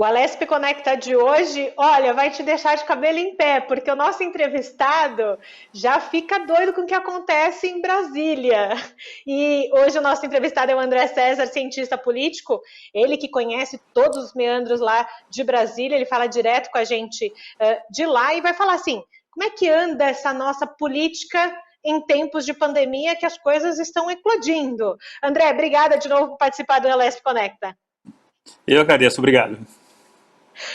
O Alesp Conecta de hoje, olha, vai te deixar de cabelo em pé, porque o nosso entrevistado já fica doido com o que acontece em Brasília. E hoje o nosso entrevistado é o André César, cientista político, ele que conhece todos os meandros lá de Brasília, ele fala direto com a gente de lá e vai falar assim, como é que anda essa nossa política em tempos de pandemia que as coisas estão eclodindo. André, obrigada de novo por participar do Alesp Conecta. Eu agradeço, obrigado.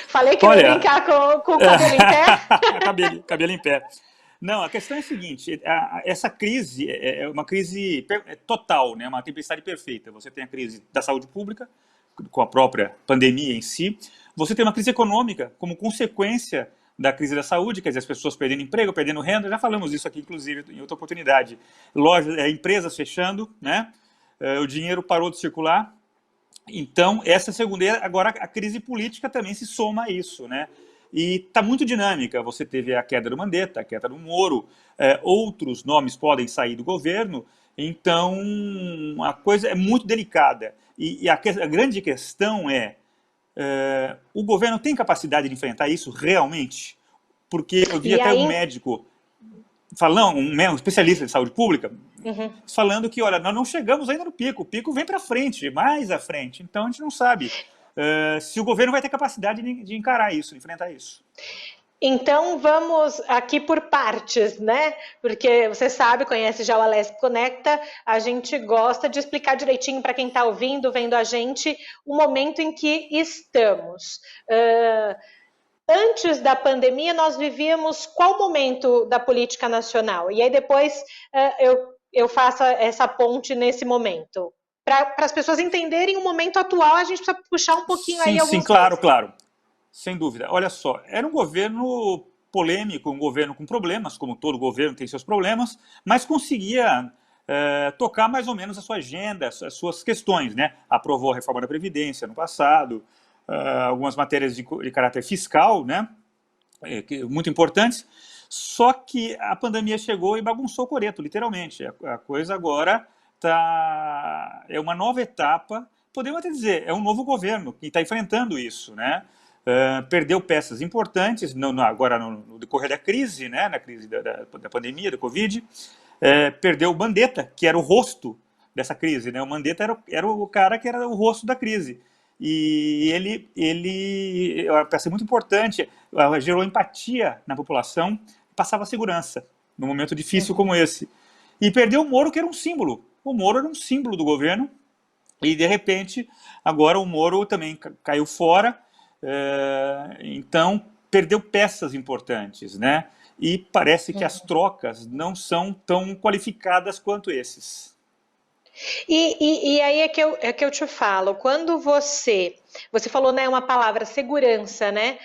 Falei que não ia Olha, brincar com o cabelo em pé? cabelo em pé. Não, a questão é a seguinte, essa crise é uma crise total, né? Uma tempestade perfeita. Você tem a crise da saúde pública, com a própria pandemia em si. Você tem uma crise econômica como consequência da crise da saúde, quer dizer, as pessoas perdendo emprego, perdendo renda. Já falamos isso aqui, inclusive, em outra oportunidade. Lojas, empresas fechando, né? O dinheiro parou de circular. Então, essa segunda, agora a crise política também se soma a isso, né? E está muito dinâmica. Você teve a queda do Mandetta, a queda do Moro, outros nomes podem sair do governo, então a coisa é muito delicada. E a grande questão o governo tem capacidade de enfrentar isso realmente? Porque eu vi até um médico falando, um especialista de saúde pública, falando que, olha, nós não chegamos ainda no pico, o pico vem para frente, mais à frente, então a gente não sabe se o governo vai ter capacidade de encarar isso, de enfrentar isso. Então vamos aqui por partes, né? Porque você sabe, conhece já o Alesp Conecta, a gente gosta de explicar direitinho para quem está ouvindo, vendo a gente, o momento em que estamos. Antes da pandemia, nós vivíamos qual momento da política nacional? E aí depois eu faço essa ponte nesse momento. Para as pessoas entenderem o momento atual, a gente precisa puxar um pouquinho aí alguns meses. Claro. Sem dúvida. Olha só, era um governo polêmico, um governo com problemas, como todo governo tem seus problemas, mas conseguia tocar mais ou menos a sua agenda, as suas questões, né? Aprovou a reforma da Previdência no passado, algumas matérias de caráter fiscal, né? Muito importantes, só que a pandemia chegou e bagunçou o coreto, literalmente. A coisa agora é uma nova etapa, podemos até dizer, é um novo governo que está enfrentando isso, né? Perdeu peças importantes agora no decorrer da crise, né? Na crise da pandemia, da Covid, perdeu o Mandetta, que era o rosto dessa crise, né? O Mandetta era o cara que era o rosto da crise. E ele é uma peça muito importante, gerou empatia na população, passava segurança num momento difícil como esse. E perdeu o Moro, que era um símbolo. O Moro era um símbolo do governo, e de repente, agora o Moro também caiu fora, então perdeu peças importantes, né? E parece que as trocas não são tão qualificadas quanto esses. E aí é que eu te falo, quando você falou, né, uma palavra, segurança, né?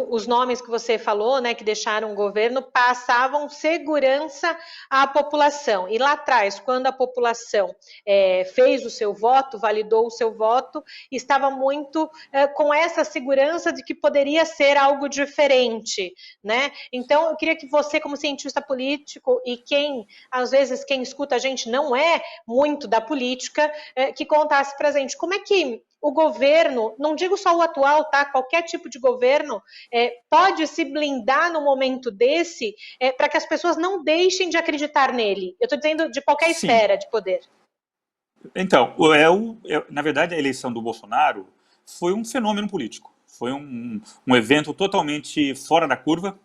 Os nomes que você falou, né, que deixaram o governo, passavam segurança à população. E lá atrás, quando a população fez o seu voto, validou o seu voto, estava muito com essa segurança de que poderia ser algo diferente, né? Então, eu queria que você, como cientista político, e às vezes, quem escuta a gente não é muito da política, que contasse pra gente como é que o governo, não digo só o atual, tá? Qualquer tipo de governo pode se blindar no momento desse para que as pessoas não deixem de acreditar nele. Eu estou dizendo de qualquer esfera de poder. Então, na verdade, a eleição do Bolsonaro foi um fenômeno político. Foi um evento totalmente fora da curva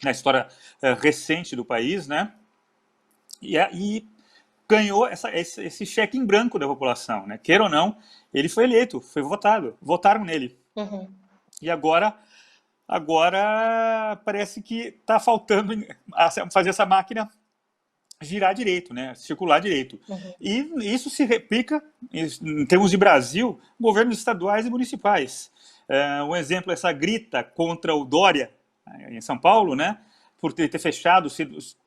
na história recente do país, né? E ganhou esse cheque em branco da população, né? Queira ou não, ele foi eleito, foi votado, votaram nele. E agora parece que está faltando fazer essa máquina girar direito, né? Circular direito. E isso se replica, em termos de Brasil, governos estaduais e municipais. Um exemplo é essa grita contra o Dória, em São Paulo, né? Por ele ter fechado,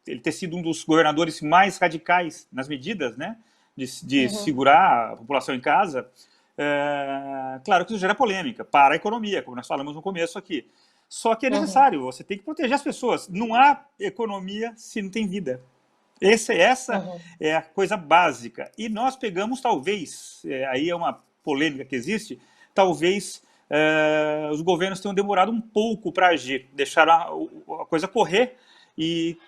ele ter sido um dos governadores mais radicais nas medidas, né, de segurar a população em casa. Claro que isso gera polêmica para a economia, como nós falamos no começo aqui. Só que é necessário, você tem que proteger as pessoas. Não há economia se não tem vida. Essa é a coisa básica. E nós pegamos, talvez, aí é uma polêmica que existe, talvez os governos tenham demorado um pouco para agir, deixaram a coisa correr e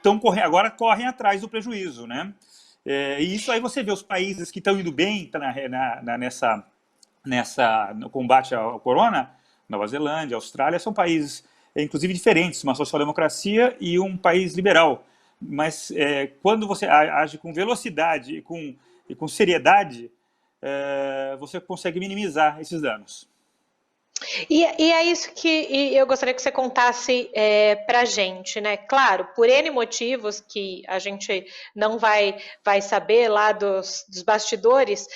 agora correm atrás do prejuízo, né? E isso aí você vê os países que estão indo bem no combate ao corona, Nova Zelândia, Austrália, são países, inclusive, diferentes, uma social-democracia e um país liberal. Mas quando você age com velocidade e com seriedade, você consegue minimizar esses danos. E é isso que eu gostaria que você contasse para a gente, né? Claro, por N motivos que a gente não vai saber lá dos bastidores,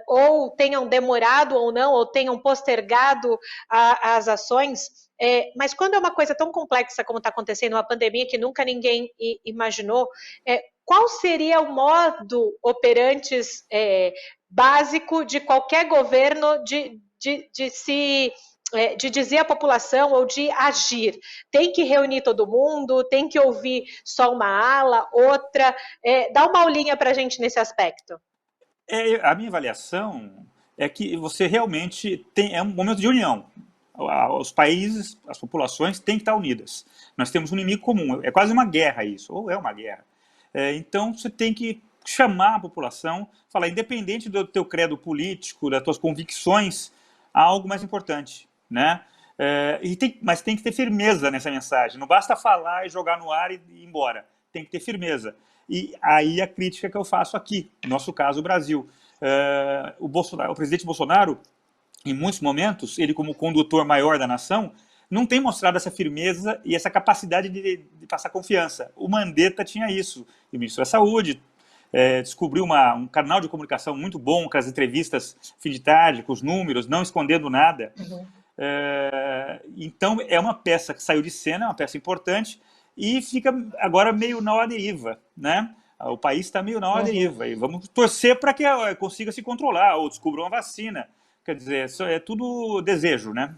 ou tenham demorado ou não, ou tenham postergado as ações, mas quando é uma coisa tão complexa como está acontecendo, uma pandemia que nunca ninguém imaginou, qual seria o modo operantes básico de qualquer governo de dizer à população ou de agir? Tem que reunir todo mundo, tem que ouvir só uma ala, outra. Dá uma aulinha para a gente nesse aspecto. A minha avaliação é que você realmente é um momento de união. Os países, as populações têm que estar unidas. Nós temos um inimigo comum, é quase uma guerra isso, ou é uma guerra. Então você tem que chamar a população, falar, independente do teu credo político, das tuas convicções, há algo mais importante, né? Mas tem que ter firmeza nessa mensagem, não basta falar e jogar no ar e ir embora, tem que ter firmeza. E aí a crítica que eu faço aqui, no nosso caso, o Brasil. O presidente Bolsonaro, em muitos momentos, ele como condutor maior da nação, não tem mostrado essa firmeza e essa capacidade de passar confiança. O Mandetta tinha isso, o ministro da Saúde descobriu um canal de comunicação muito bom, com as entrevistas fim de tarde, com os números, não escondendo nada. Uhum. Então, é uma peça que saiu de cena, é uma peça importante, e fica agora meio na deriva, né? O país está meio na deriva, e vamos torcer para que consiga se controlar, ou descubra uma vacina. Quer dizer, é tudo desejo, né?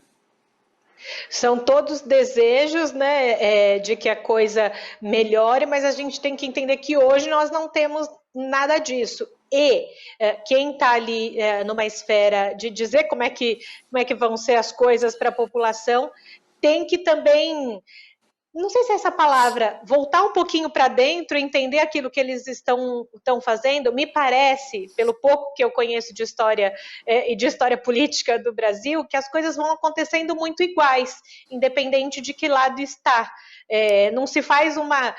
São todos desejos, né, de que a coisa melhore, mas a gente tem que entender que hoje nós não temos nada disso. E quem está ali numa esfera de dizer como é que vão ser as coisas para a população, tem que também, não sei se é essa palavra, voltar um pouquinho para dentro, entender aquilo que eles estão fazendo. Me parece, pelo pouco que eu conheço de história e de história política do Brasil, que as coisas vão acontecendo muito iguais, independente de que lado está. Não se faz uma,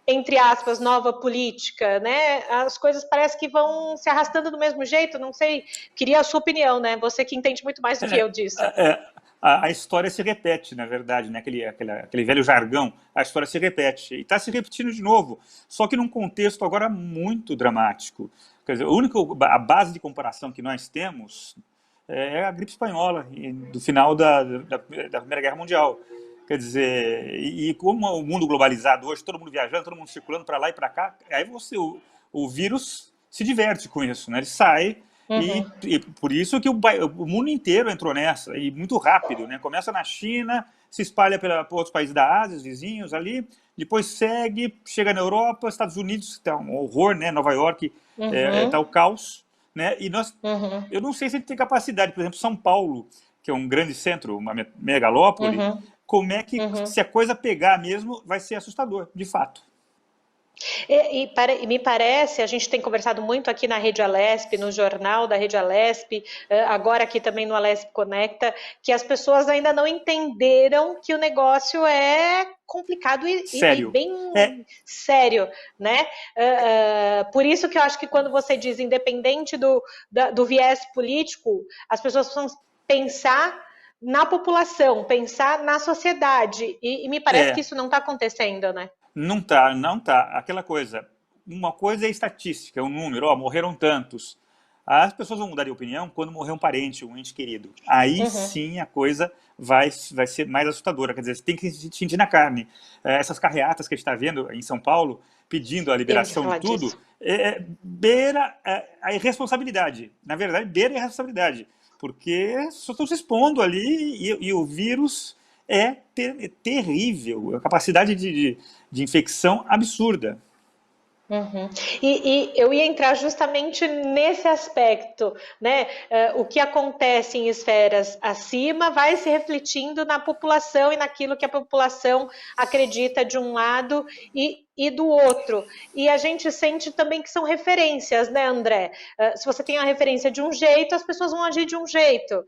entre aspas, nova política, né? As coisas parece que vão se arrastando do mesmo jeito, não sei, queria a sua opinião, né? Você que entende muito mais do que eu disso. A história se repete, na verdade, né? Aquele velho jargão, a história se repete. E está se repetindo de novo, só que num contexto agora muito dramático. Quer dizer, a base de comparação que nós temos é a gripe espanhola, do final da Primeira Guerra Mundial. Quer dizer, e como o mundo globalizado hoje, todo mundo viajando, todo mundo circulando para lá e para cá, aí o vírus se diverte com isso, né? Ele sai. Uhum. E por isso que o mundo inteiro entrou nessa, e muito rápido, né? Começa na China, se espalha para outros países da Ásia, os vizinhos ali, depois segue, chega na Europa, Estados Unidos, está um horror, né? Nova York, está o caos, né? E eu não sei se ele tem capacidade, por exemplo, São Paulo, que é um grande centro, uma megalópole, como é que, se a coisa pegar mesmo, vai ser assustador, de fato. E me parece, a gente tem conversado muito aqui na Rede Alesp, no jornal da Rede Alesp, agora aqui também no Alesp Conecta, que as pessoas ainda não entenderam que o negócio é complicado e bem sério, né? Por isso que eu acho que quando você diz independente do viés político, as pessoas precisam pensar na população, pensar na sociedade, e me parece que isso não está acontecendo, né? Não tá. Aquela coisa, uma coisa é estatística, é um número, morreram tantos. As pessoas vão mudar de opinião quando morrer um parente, um ente querido. Aí sim a coisa vai ser mais assustadora, quer dizer, você tem que sentir na carne. Essas carreatas que a gente está vendo em São Paulo, pedindo a liberação de tudo, beira a irresponsabilidade. Na verdade, beira a irresponsabilidade, porque só estão se expondo ali e o vírus é terrível, a capacidade de infecção absurda. Uhum. E eu ia entrar justamente nesse aspecto, né? O que acontece em esferas acima vai se refletindo na população e naquilo que a população acredita de um lado e do outro. E a gente sente também que são referências, né, André? Se você tem a referência de um jeito, as pessoas vão agir de um jeito.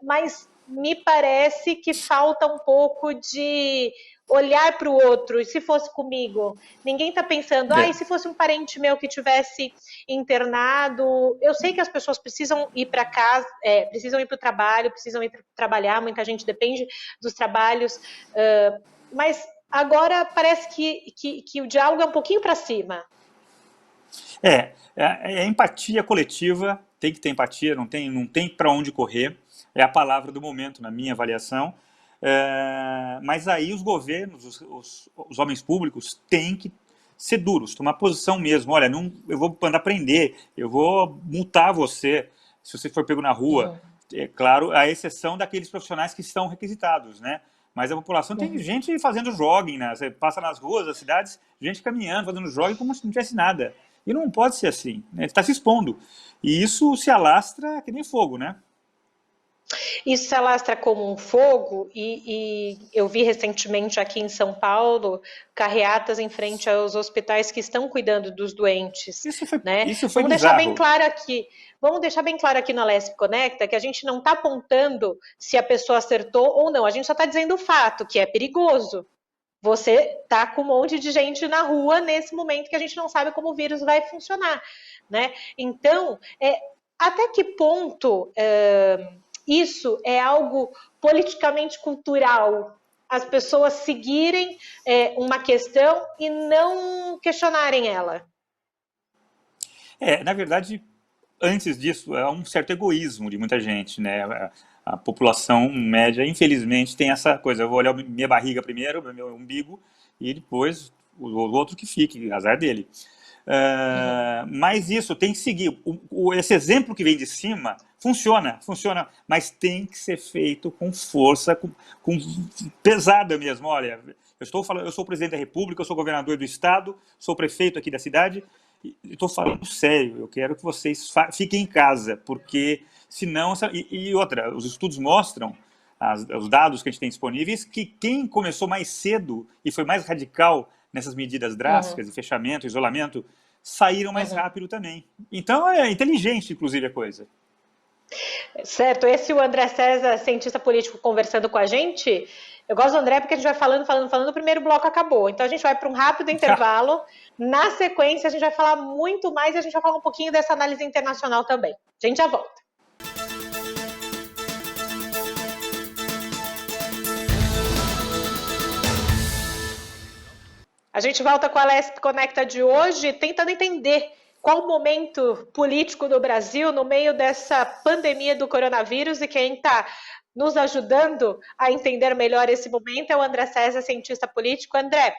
Mas me parece que falta um pouco de olhar para o outro, e se fosse comigo, ninguém está pensando, e se fosse um parente meu que tivesse internado, eu sei que as pessoas precisam ir para casa, precisam ir para o trabalho, precisam ir para trabalhar, muita gente depende dos trabalhos, mas agora parece que o diálogo é um pouquinho para cima. É empatia coletiva, tem que ter empatia, não tem para onde correr, é a palavra do momento, na minha avaliação. Mas aí os governos, os homens públicos têm que ser duros, tomar posição mesmo. Olha, não, eu vou mandar prender, eu vou multar você se você for pego na rua. Uhum. É claro, a exceção daqueles profissionais que estão requisitados, né? Mas a população tem gente fazendo jogging, né? Você passa nas ruas das cidades, gente caminhando, fazendo jogging como se não tivesse nada. E não pode ser assim, né? Está se expondo. E isso se alastra que nem fogo, né? Isso se alastra como um fogo e eu vi recentemente aqui em São Paulo carreatas em frente aos hospitais que estão cuidando dos doentes, né? Isso foi Vamos deixar bem bizarro. claro aqui, no Alesp Conecta que a gente não está apontando se a pessoa acertou ou não, a gente só está dizendo o fato, que é perigoso. Você tá com um monte de gente na rua nesse momento que a gente não sabe como o vírus vai funcionar, né? Então, até que ponto isso é algo politicamente cultural? As pessoas seguirem uma questão e não questionarem ela. Na verdade, antes disso, é um certo egoísmo de muita gente, né? A população média, infelizmente, tem essa coisa. Eu vou olhar minha barriga primeiro, meu umbigo, e depois o outro que fique, azar dele. Mas isso tem que seguir. Esse exemplo que vem de cima funciona, mas tem que ser feito com força, com pesada mesmo. Olha, eu sou o presidente da República, eu sou governador do estado, sou prefeito aqui da cidade, estou falando sério, eu quero que vocês fiquem em casa, porque senão... E outra, os estudos mostram, os dados que a gente tem disponíveis, que quem começou mais cedo e foi mais radical nessas medidas drásticas de fechamento, isolamento, saíram mais rápido também. Então é inteligente, inclusive, a coisa. Certo, esse é o André César, cientista político, conversando com a gente. Eu gosto do André porque a gente vai falando, o primeiro bloco acabou. Então a gente vai para um rápido intervalo. Na sequência, a gente vai falar muito mais e a gente vai falar um pouquinho dessa análise internacional também. A gente já volta. A gente volta com a Alesp Conecta de hoje, tentando entender qual o momento político do Brasil no meio dessa pandemia do coronavírus, e quem está nos ajudando a entender melhor esse momento é o André César, cientista político. André,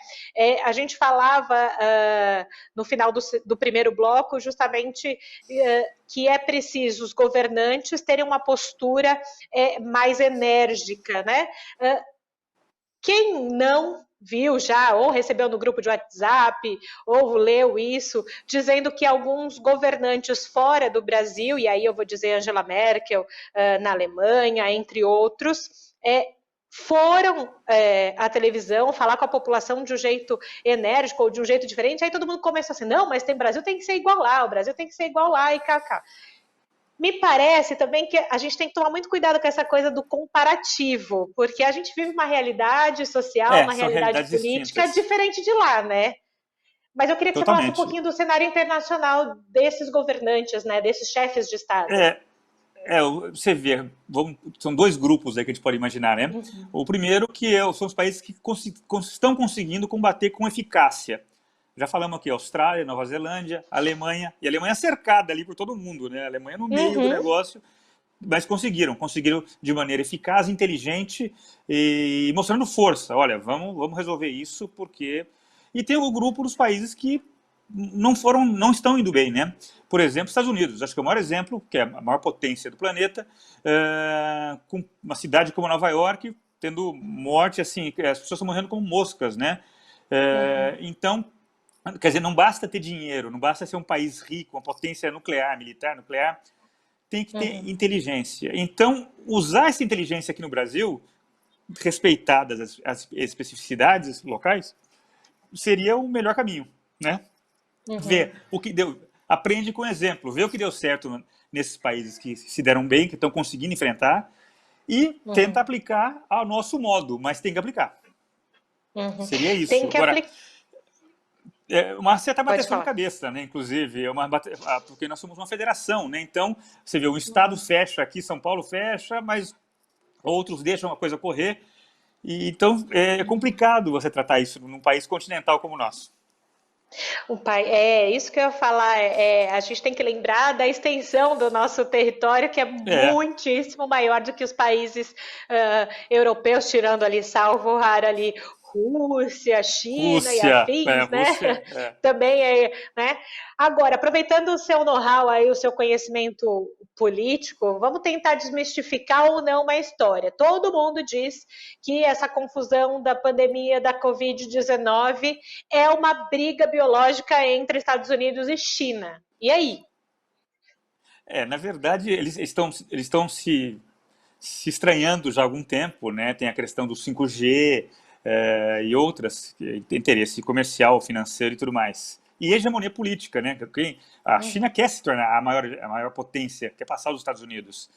a gente falava no final do primeiro bloco justamente que é preciso os governantes terem uma postura mais enérgica, né? Quem não viu já, ou recebeu no grupo de WhatsApp, ou leu isso, dizendo que alguns governantes fora do Brasil, e aí eu vou dizer Angela Merkel na Alemanha, entre outros, foram à televisão falar com a população de um jeito enérgico ou de um jeito diferente, aí todo mundo começou assim, não, mas Brasil tem que ser igual lá, o Brasil tem que ser igual lá, e cá. Me parece também que a gente tem que tomar muito cuidado com essa coisa do comparativo, porque a gente vive uma realidade social, uma realidade política distintas. Diferente de lá, né? Mas eu queria que Totalmente. você falasse um pouquinho do cenário internacional desses governantes, né? Desses chefes de Estado. Você vê, são dois grupos aí que a gente pode imaginar, né? O primeiro são os países que estão conseguindo combater com eficácia. Já falamos aqui, Austrália, Nova Zelândia, Alemanha, e a Alemanha cercada ali por todo mundo, né? A Alemanha no meio do negócio, mas conseguiram de maneira eficaz, inteligente e mostrando força. Olha, vamos resolver isso porque... E tem o grupo dos países que não estão indo bem, né? Por exemplo, Estados Unidos, acho que é o maior exemplo, que é a maior potência do planeta, com uma cidade como Nova York, tendo morte, assim, as pessoas estão morrendo como moscas, né? Então, Quer dizer, não basta ter dinheiro, não basta ser um país rico, uma potência nuclear, militar, nuclear, tem que ter Uhum. inteligência. Então, usar essa inteligência aqui no Brasil, respeitadas as especificidades locais, seria o melhor caminho, né? Uhum. Ver o que deu, aprende com exemplo, ver o que deu certo nesses países que se deram bem, que estão conseguindo enfrentar, e tenta Uhum. aplicar ao nosso modo, mas tem que aplicar. Uhum. Seria Tem isso. que Agora, aplicar. uma certa Pode bateção de falar. cabeça, né? Inclusive, porque nós somos uma federação, né? Então, você vê, um estado fecha aqui, São Paulo fecha, mas outros deixam a coisa correr. E, então, é complicado você tratar isso num país continental como o nosso. O pai, é isso que eu ia falar. A gente tem que lembrar da extensão do nosso território, que é É, muitíssimo maior do que os países europeus, tirando ali, salvo raro ali, Rússia, China e afins, né? Rússia, Também é, né? Agora, aproveitando o seu know-how aí, o seu conhecimento político, vamos tentar desmistificar ou não uma história. Todo mundo diz que essa confusão da pandemia da Covid-19 é uma briga biológica entre Estados Unidos e China. E aí? na verdade, eles estão se estranhando já há algum tempo, né? Tem a questão do 5G e outras, interesse comercial, financeiro e tudo mais. E hegemonia política, né? A China Uhum, quer se tornar a maior potência, quer passar os Estados Unidos.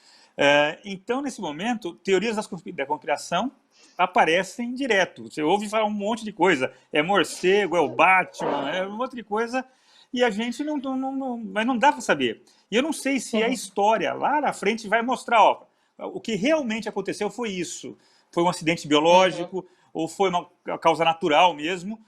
Então, nesse momento, teorias da conspiração aparecem direto. Você ouve falar um monte de coisa. É morcego, é o Batman, é um monte de coisa. E a gente mas não dá para saber. E eu não sei se a uhum, história lá na frente vai mostrar, ó, o que realmente aconteceu foi isso. Foi um acidente uhum. biológico ou foi uma causa natural mesmo.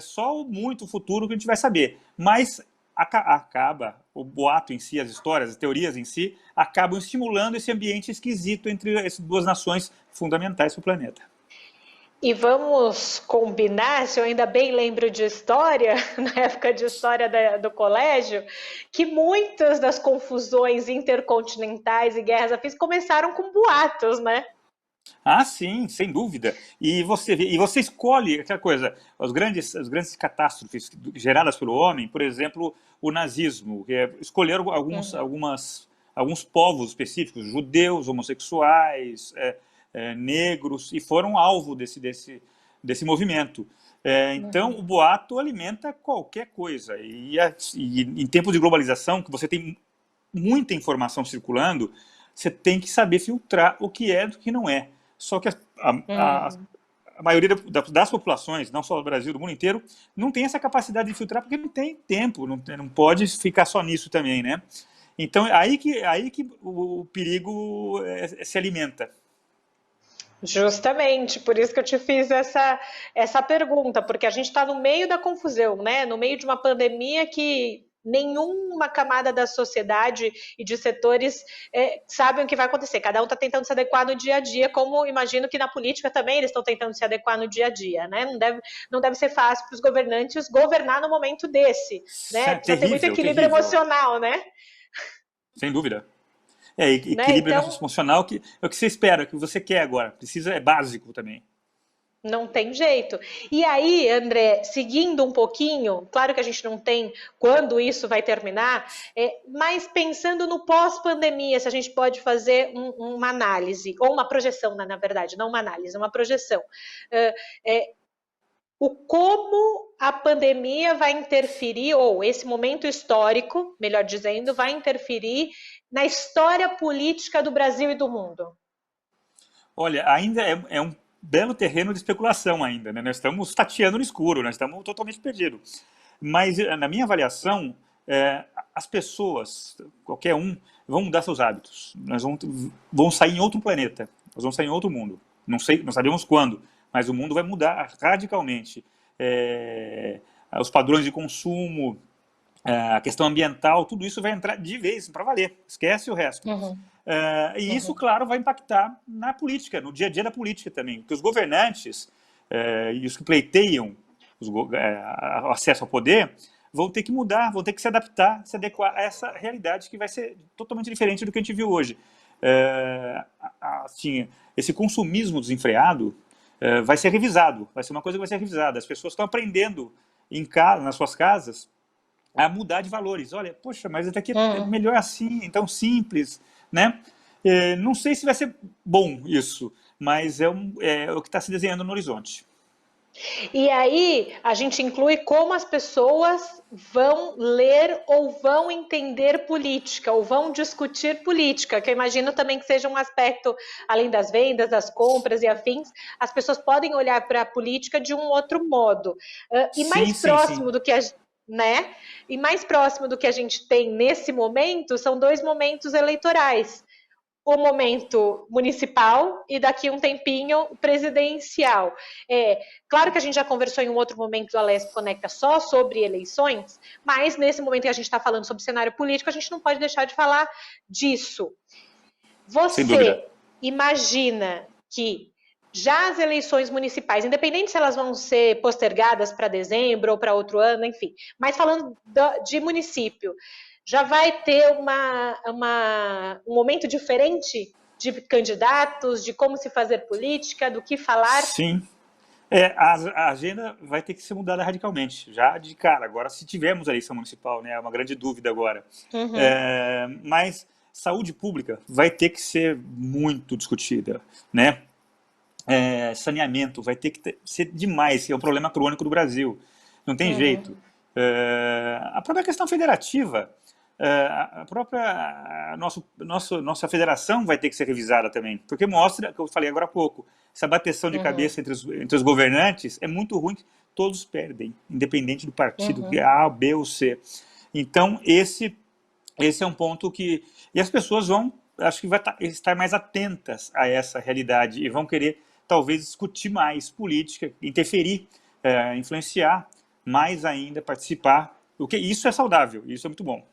Só muito futuro que a gente vai saber. Mas acaba, o boato em si, as histórias, as teorias em si, acabam estimulando esse ambiente esquisito entre essas duas nações fundamentais para o planeta. E vamos combinar, se eu ainda bem lembro de história, na época de história do colégio, que muitas das confusões intercontinentais e guerras afins começaram com boatos, né? Ah, sim, sem dúvida. E você escolhe aquela coisa, as grandes catástrofes geradas pelo homem, por exemplo, o nazismo, escolheram Uhum, alguns povos específicos, judeus, homossexuais, negros, e foram alvo desse movimento. Então, uhum, o boato alimenta qualquer coisa. E em tempos de globalização, que você tem muita informação circulando, você tem que saber filtrar o que é do que não é. Só que uhum. a maioria das populações, não só do Brasil, do mundo inteiro, não tem essa capacidade de filtrar porque não tem tempo, não pode ficar só nisso também, né? Então, aí que o perigo se alimenta. Justamente, por isso que eu te fiz essa pergunta, porque a gente está no meio da confusão, né? No meio de uma pandemia que nenhuma camada da sociedade e de setores sabem o que vai acontecer. Cada um está tentando se adequar no dia a dia, como imagino que na política também eles estão tentando se adequar no dia a dia, né? Não deve ser fácil para os governantes governar no momento desse, né? Precisa ter muito Terrível, equilíbrio terrível, emocional, né? sem dúvida. Né? Equilíbrio Então, emocional que é o que você espera, o que você quer agora. É básico também. não tem jeito. E aí, André, seguindo um pouquinho, claro que a gente não tem quando isso vai terminar, mas pensando no pós-pandemia, se a gente pode fazer uma análise, ou uma projeção, na verdade, não uma análise, uma projeção. É, o como a pandemia vai interferir, ou esse momento histórico, melhor dizendo, vai interferir na história política do Brasil e do mundo. Olha, ainda é um belo terreno de especulação ainda, né? Nós estamos tateando no escuro, nós estamos totalmente perdidos. Mas, na minha avaliação, as pessoas, qualquer um, vão mudar seus hábitos. Vão sair em outro planeta, nós vamos sair em outro mundo. Não sei, não sabemos quando, mas o mundo vai mudar radicalmente. Os padrões de consumo, a questão ambiental, tudo isso vai entrar de vez para valer. Esquece o resto. Uhum, E isso, uhum, claro, vai impactar na política, no dia a dia da política também. Porque os governantes e os que pleiteiam o acesso ao poder vão ter que mudar, vão ter que se adaptar, se adequar a essa realidade que vai ser totalmente diferente do que a gente viu hoje. Assim, esse consumismo desenfreado vai ser revisado, vai ser uma coisa que vai ser revisada. As pessoas estão aprendendo nas suas casas a mudar de valores. Olha, poxa, mas até aqui é melhor assim, então simples, né? Não sei se vai ser bom isso, mas é o que está se desenhando no horizonte. E aí a gente inclui como as pessoas vão ler ou vão entender política, ou vão discutir política, que eu imagino também que seja um aspecto, além das vendas, das compras e afins, as pessoas podem olhar para a política de um outro modo. E mais Sim, sim, sim. próximo do que né? E mais próximo do que a gente tem nesse momento são dois momentos eleitorais, o momento municipal e daqui um tempinho presidencial. Claro que a gente já conversou em um outro momento do Alesp Conecta só sobre eleições, mas nesse momento que a gente está falando sobre cenário político, a gente não pode deixar de falar disso. Sem dúvida. Você imagina que já as eleições municipais, independente se elas vão ser postergadas para dezembro ou para outro ano, enfim, mas falando de município, já vai ter um momento diferente de candidatos, de como se fazer política, do que falar? Sim. A agenda vai ter que ser mudada radicalmente, já de cara. Agora, se tivermos a eleição municipal, né, é uma grande dúvida agora. Mas saúde pública vai ter que ser muito discutida, né? Saneamento vai ter que ser demais, que é um problema crônico do Brasil. Não tem jeito. A própria questão federativa, a própria nossa federação vai ter que ser revisada também, porque mostra, que eu falei agora há pouco, essa bateção de cabeça entre os governantes é muito ruim, todos perdem, independente do partido, que é A, B ou C. Então, esse é um ponto que... E as pessoas vão, acho que vai estar mais atentas a essa realidade e vão querer, talvez, discutir mais política, interferir, influenciar mais ainda, participar. Isso é saudável, isso é muito bom.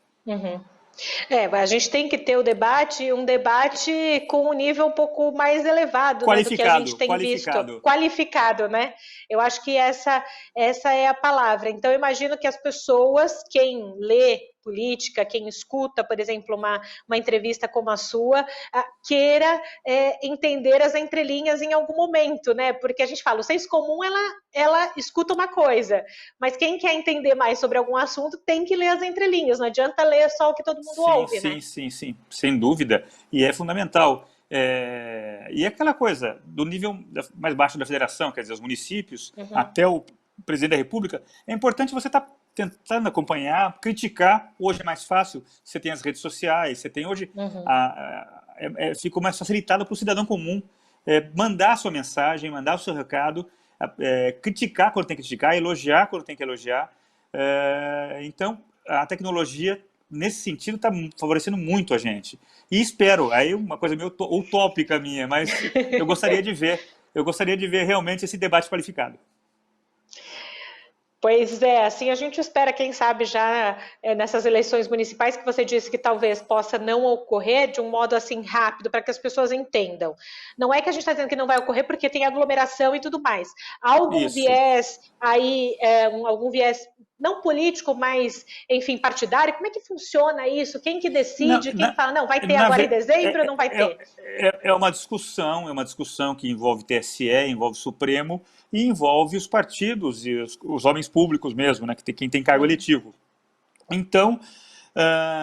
A gente tem que ter um debate com um nível um pouco mais elevado, né, do que a gente tem visto. Qualificado, né? Eu acho que essa é a palavra. Então, eu imagino que as pessoas, quem lê política, quem escuta, por exemplo, uma entrevista como a sua, queira entender as entrelinhas em algum momento, né? Porque a gente fala, o senso comum, ela escuta uma coisa, mas quem quer entender mais sobre algum assunto tem que ler as entrelinhas, não adianta ler só o que todo mundo ouve, né? Sim, sem dúvida, e é fundamental. E aquela coisa, do nível mais baixo da federação, quer dizer, os municípios, até o presidente da República, é importante você estar tentando acompanhar, criticar. Hoje é mais fácil, você tem as redes sociais, você tem hoje, fica mais facilitado para o cidadão comum mandar a sua mensagem, mandar o seu recado, criticar quando tem que criticar, elogiar quando tem que elogiar. Então, a tecnologia, nesse sentido, está favorecendo muito a gente. E espero, aí uma coisa meio utópica minha, mas eu gostaria de ver realmente esse debate qualificado. Pois é, assim a gente espera, quem sabe, já nessas eleições municipais, que você disse que talvez possa não ocorrer de um modo assim rápido, para que as pessoas entendam. Não é que a gente está dizendo que não vai ocorrer porque tem aglomeração e tudo mais. Há algum viés aí, algum viés não político, mas, enfim, partidário? Como é que funciona isso? Quem que decide? Quem fala, não, vai ter agora em dezembro ou não vai ter? É uma discussão que envolve TSE, envolve Supremo, e envolve os partidos e os homens públicos mesmo, né, quem tem cargo eletivo. Então,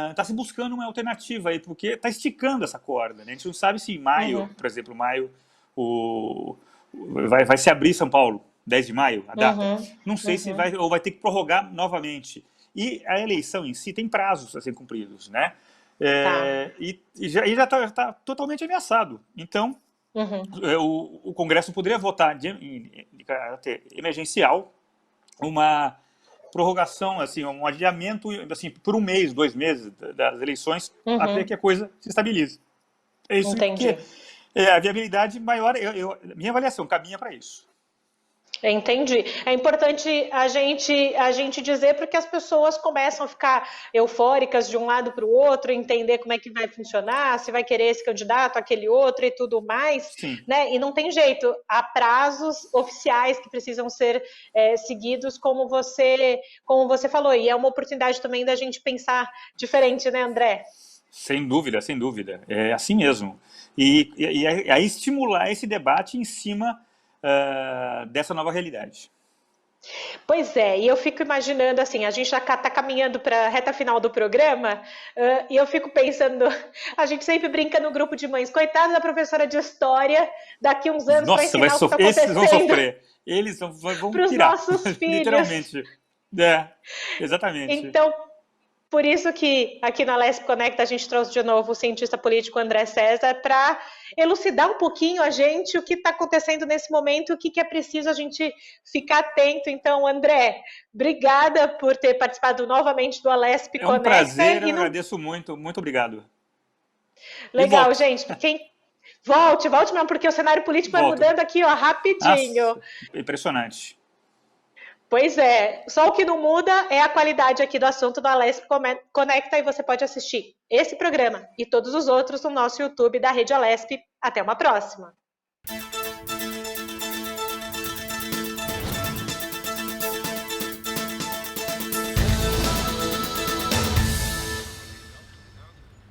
está se buscando uma alternativa aí, porque está esticando essa corda, né? A gente não sabe se em maio, por exemplo, vai se abrir São Paulo, 10 de maio, a data. Não sei se vai ter que prorrogar novamente. E a eleição em si tem prazos a serem cumpridos, né? E já está totalmente ameaçado. Então, o Congresso poderia votar de caráter emergencial uma prorrogação, assim, um adiamento, assim, por um mês, 2 meses das eleições, até que a coisa se estabilize. É isso. Entendi. Que a viabilidade maior, minha avaliação caminha para isso. Entendi. É importante a gente dizer, porque as pessoas começam a ficar eufóricas de um lado para o outro, entender como é que vai funcionar, se vai querer esse candidato, aquele outro e tudo mais, né? E não tem jeito, há prazos oficiais que precisam ser seguidos, como você falou, e é uma oportunidade também da gente pensar diferente, né, André? Sem dúvida, sem dúvida. É assim mesmo. E aí estimular esse debate em cima dessa nova realidade. Pois é, e eu fico imaginando assim, a gente já está caminhando para a reta final do programa, e eu fico pensando, a gente sempre brinca no grupo de mães, coitada da professora de história, daqui uns anos vai Nossa, ensinar o que está esses vão acontecendo sofrer. Eles vão para os pirar, nossos filhos. literalmente. É, exatamente. Então, por isso que aqui na Lesp Conecta a gente trouxe de novo o cientista político André César para elucidar um pouquinho a gente o que está acontecendo nesse momento, o que é preciso a gente ficar atento. Então, André, obrigada por ter participado novamente do Alesp É um Conecta. prazer, eu agradeço muito, muito obrigado. E Legal, volto, gente. Volte mesmo, porque o cenário político vai volto. mudando aqui, ó, rapidinho. Nossa, impressionante. Pois é, só o que não muda é a qualidade aqui do assunto do Alesp Conecta e você pode assistir esse programa e todos os outros no nosso YouTube da Rede Alesp. Até uma próxima!